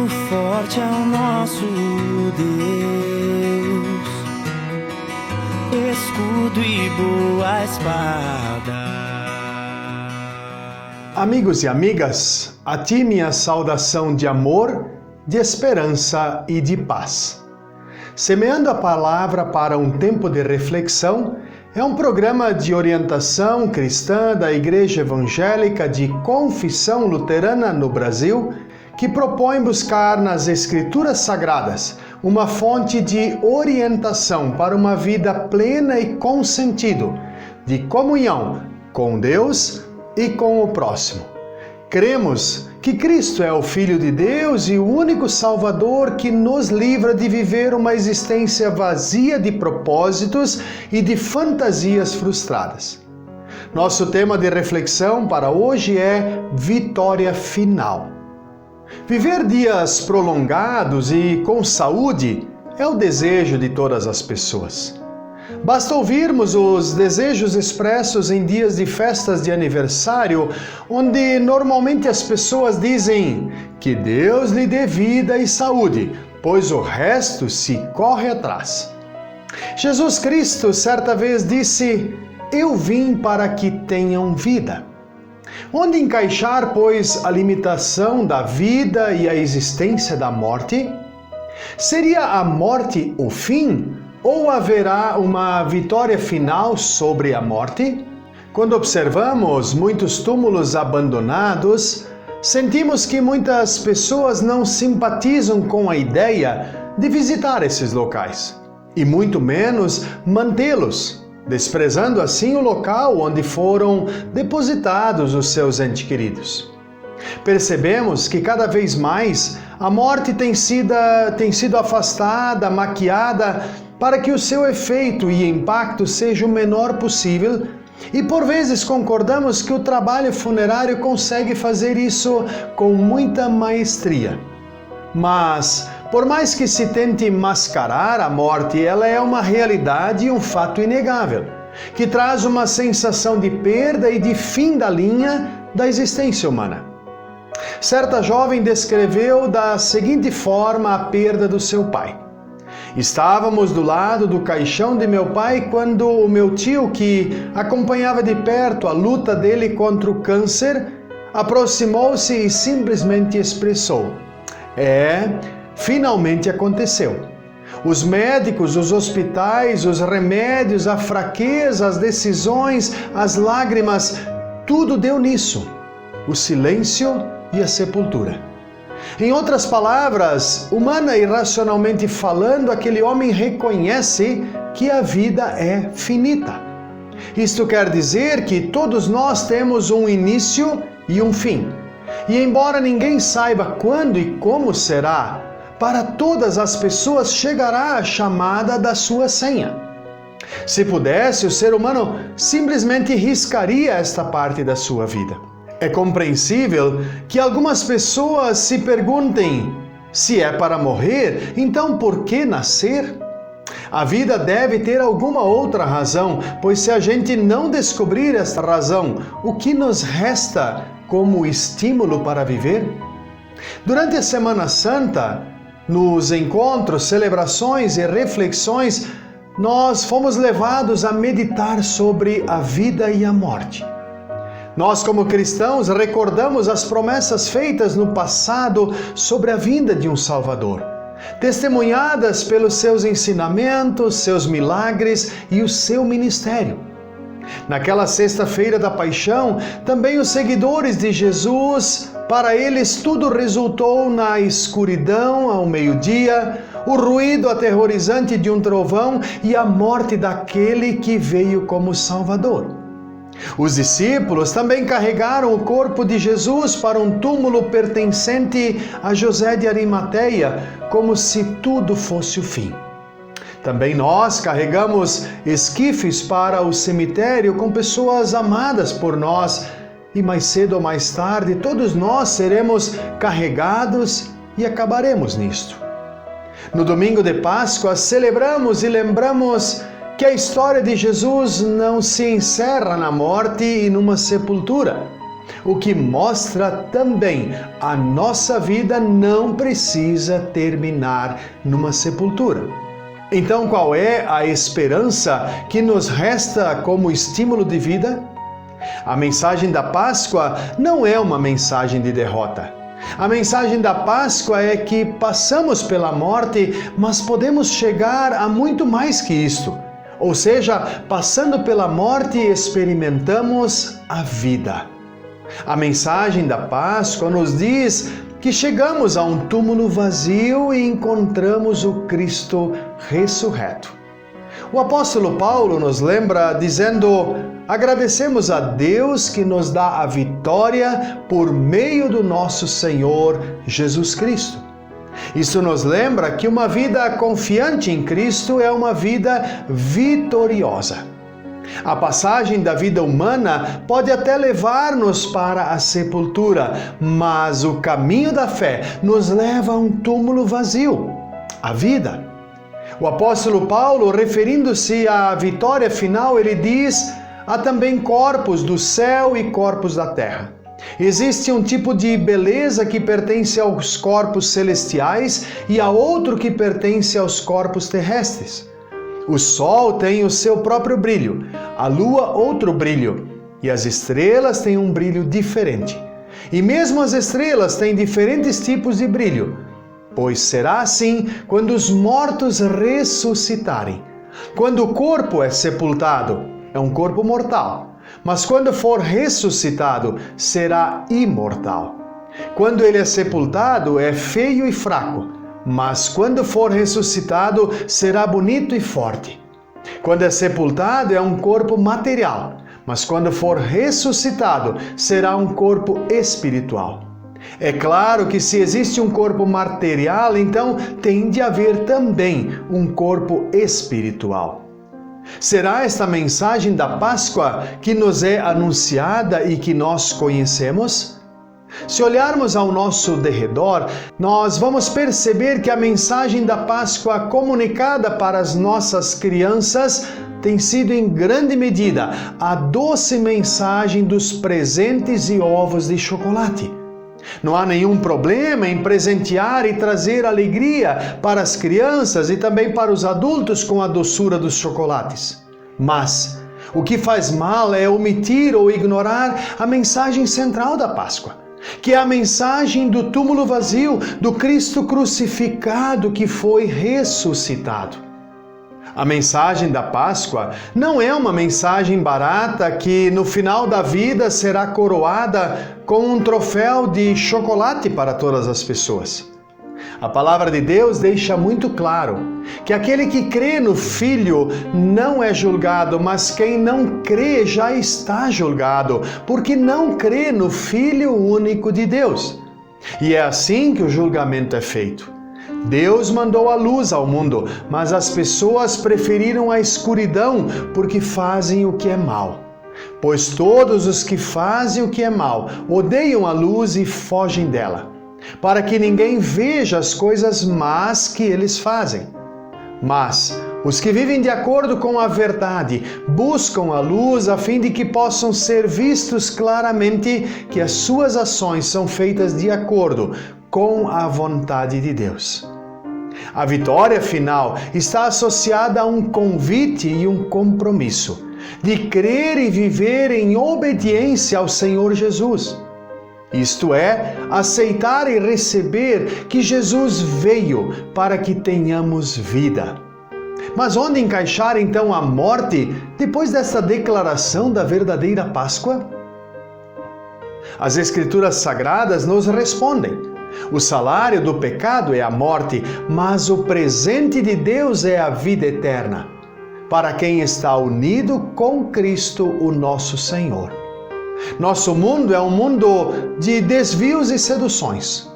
forte é o nosso Deus, escudo e boa espada. Amigos e amigas, a ti minha saudação de amor, de esperança e de paz. Semeando a palavra para um tempo de reflexão é um programa de orientação cristã da Igreja Evangélica de Confissão Luterana no Brasil, que propõe buscar nas Escrituras Sagradas uma fonte de orientação para uma vida plena e com sentido, de comunhão com Deus e com o próximo. Cremos que Cristo é o Filho de Deus e o único Salvador que nos livra de viver uma existência vazia de propósitos e de fantasias frustradas. Nosso tema de reflexão para hoje é vitória final. Viver dias prolongados e com saúde é o desejo de todas as pessoas. Basta ouvirmos os desejos expressos em dias de festas de aniversário, onde normalmente as pessoas dizem que Deus lhe dê vida e saúde, pois o resto se corre atrás. Jesus Cristo certa vez disse: "Eu vim para que tenham vida." Onde encaixar, pois, a limitação da vida e a existência da morte? Seria a morte o fim? Ou haverá uma vitória final sobre a morte? Quando observamos muitos túmulos abandonados, sentimos que muitas pessoas não simpatizam com a ideia de visitar esses locais, e muito menos mantê-los, desprezando assim o local onde foram depositados os seus entes queridos. Percebemos que cada vez mais a morte tem sido afastada, maquiada, para que o seu efeito e impacto seja o menor possível, e por vezes concordamos que o trabalho funerário consegue fazer isso com muita maestria. Mas, por mais que se tente mascarar a morte, ela é uma realidade e um fato inegável, que traz uma sensação de perda e de fim da linha da existência humana. Certa jovem descreveu da seguinte forma a perda do seu pai. Estávamos do lado do caixão de meu pai quando o meu tio, que acompanhava de perto a luta dele contra o câncer, aproximou-se e simplesmente expressou: finalmente aconteceu. Os médicos, os hospitais, os remédios, a fraqueza, as decisões, as lágrimas, tudo deu nisso. O silêncio e a sepultura. Em outras palavras, humana e racionalmente falando, aquele homem reconhece que a vida é finita. Isto quer dizer que todos nós temos um início e um fim. E embora ninguém saiba quando e como será, para todas as pessoas chegará a chamada da sua senha. Se pudesse, o ser humano simplesmente riscaria esta parte da sua vida. É compreensível que algumas pessoas se perguntem: se é para morrer, então por que nascer? A vida deve ter alguma outra razão, pois se a gente não descobrir esta razão, o que nos resta como estímulo para viver? Durante a Semana Santa, nos encontros, celebrações e reflexões, nós fomos levados a meditar sobre a vida e a morte. Nós, como cristãos, recordamos as promessas feitas no passado sobre a vinda de um Salvador, testemunhadas pelos seus ensinamentos, seus milagres e o seu ministério. Naquela sexta-feira da Paixão, também os seguidores de Jesus, para eles tudo resultou na escuridão ao meio-dia, o ruído aterrorizante de um trovão e a morte daquele que veio como Salvador. Os discípulos também carregaram o corpo de Jesus para um túmulo pertencente a José de Arimateia, como se tudo fosse o fim. Também nós carregamos esquifes para o cemitério com pessoas amadas por nós, e mais cedo ou mais tarde todos nós seremos carregados e acabaremos nisto. No domingo de Páscoa celebramos e lembramos que a história de Jesus não se encerra na morte e numa sepultura. o que mostra também a nossa vida não precisa terminar numa sepultura. Então, qual é a esperança que nos resta como estímulo de vida? A mensagem da Páscoa não é uma mensagem de derrota. A mensagem da Páscoa é que passamos pela morte, mas podemos chegar a muito mais que isto. Ou seja, passando pela morte, experimentamos a vida. A mensagem da Páscoa nos diz que chegamos a um túmulo vazio e encontramos o Cristo ressurreto. O apóstolo Paulo nos lembra dizendo: agradecemos a Deus que nos dá a vitória por meio do nosso Senhor Jesus Cristo. Isso nos lembra que uma vida confiante em Cristo é uma vida vitoriosa. A passagem da vida humana pode até levar-nos para a sepultura, mas o caminho da fé nos leva a um túmulo vazio, a vida. O apóstolo Paulo, referindo-se à vitória final, ele diz: há também corpos do céu e corpos da terra. Existe um tipo de beleza que pertence aos corpos celestiais e há outro que pertence aos corpos terrestres. O sol tem o seu próprio brilho, a lua outro brilho, e as estrelas têm um brilho diferente. E mesmo as estrelas têm diferentes tipos de brilho, pois será assim quando os mortos ressuscitarem. Quando o corpo é sepultado, é um corpo mortal. Mas quando for ressuscitado, será imortal. Quando ele é sepultado, é feio e fraco, mas quando for ressuscitado, será bonito e forte. Quando é sepultado, é um corpo material, mas quando for ressuscitado, será um corpo espiritual. É claro que se existe um corpo material, então tem de haver também um corpo espiritual. Será esta mensagem da Páscoa que nos é anunciada e que nós conhecemos? Se olharmos ao nosso derredor, nós vamos perceber que a mensagem da Páscoa comunicada para as nossas crianças tem sido em grande medida a doce mensagem dos presentes e ovos de chocolate. Não há nenhum problema em presentear e trazer alegria para as crianças e também para os adultos com a doçura dos chocolates. Mas o que faz mal é omitir ou ignorar a mensagem central da Páscoa, que é a mensagem do túmulo vazio, do Cristo crucificado que foi ressuscitado. A mensagem da Páscoa não é uma mensagem barata que no final da vida será coroada com um troféu de chocolate para todas as pessoas. A palavra de Deus deixa muito claro que aquele que crê no Filho não é julgado, mas quem não crê já está julgado, porque não crê no Filho único de Deus. E é assim que o julgamento é feito. Deus mandou a luz ao mundo, mas as pessoas preferiram a escuridão porque fazem o que é mal. Pois todos os que fazem o que é mal odeiam a luz e fogem dela, para que ninguém veja as coisas más que eles fazem. Mas os que vivem de acordo com a verdade buscam a luz a fim de que possam ser vistos claramente que as suas ações são feitas de acordo com a vontade de Deus. A vitória final está associada a um convite e um compromisso de crer e viver em obediência ao Senhor Jesus. Isto é, aceitar e receber que Jesus veio para que tenhamos vida. Mas onde encaixar então a morte depois dessa declaração da verdadeira Páscoa? As Escrituras Sagradas nos respondem: o salário do pecado é a morte, mas o presente de Deus é a vida eterna, para quem está unido com Cristo, o nosso Senhor. Nosso mundo é um mundo de desvios e seduções.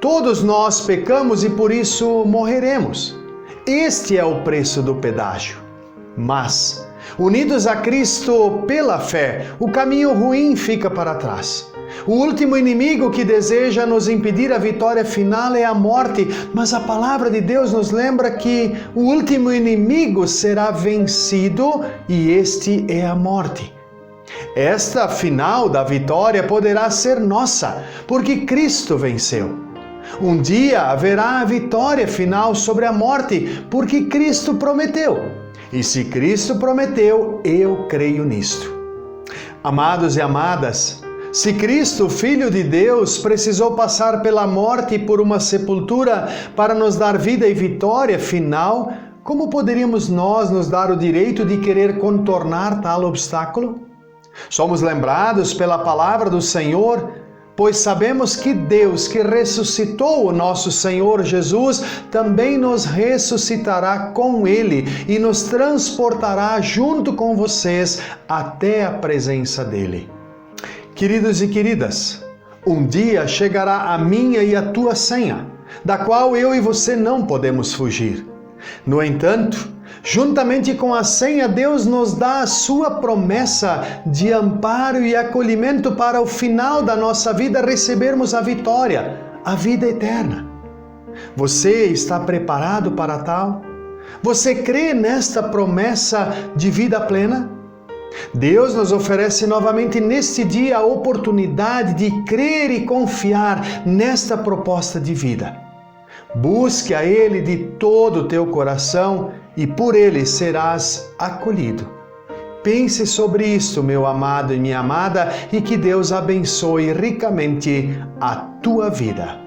Todos nós pecamos e por isso morreremos. Este é o preço do pedágio. Mas, unidos a Cristo pela fé, o caminho ruim fica para trás. O último inimigo que deseja nos impedir a vitória final é a morte, mas a palavra de Deus nos lembra que o último inimigo será vencido e este é a morte. Esta final da vitória poderá ser nossa, porque Cristo venceu. Um dia haverá a vitória final sobre a morte, porque Cristo prometeu. E se Cristo prometeu, eu creio nisto. Amados e amadas, se Cristo, Filho de Deus, precisou passar pela morte e por uma sepultura para nos dar vida e vitória final, como poderíamos nós nos dar o direito de querer contornar tal obstáculo? Somos lembrados pela palavra do Senhor, pois sabemos que Deus, que ressuscitou o nosso Senhor Jesus, também nos ressuscitará com Ele e nos transportará junto com vocês até a presença dEle. Queridos e queridas, um dia chegará a minha e a tua senha, da qual eu e você não podemos fugir. No entanto, juntamente com a senha, Deus nos dá a sua promessa de amparo e acolhimento para o final da nossa vida recebermos a vitória, a vida eterna. Você está preparado para tal? Você crê nesta promessa de vida plena? Deus nos oferece novamente neste dia a oportunidade de crer e confiar nesta proposta de vida. Busque a Ele de todo o teu coração e por Ele serás acolhido. Pense sobre isto, meu amado e minha amada, e que Deus abençoe ricamente a tua vida.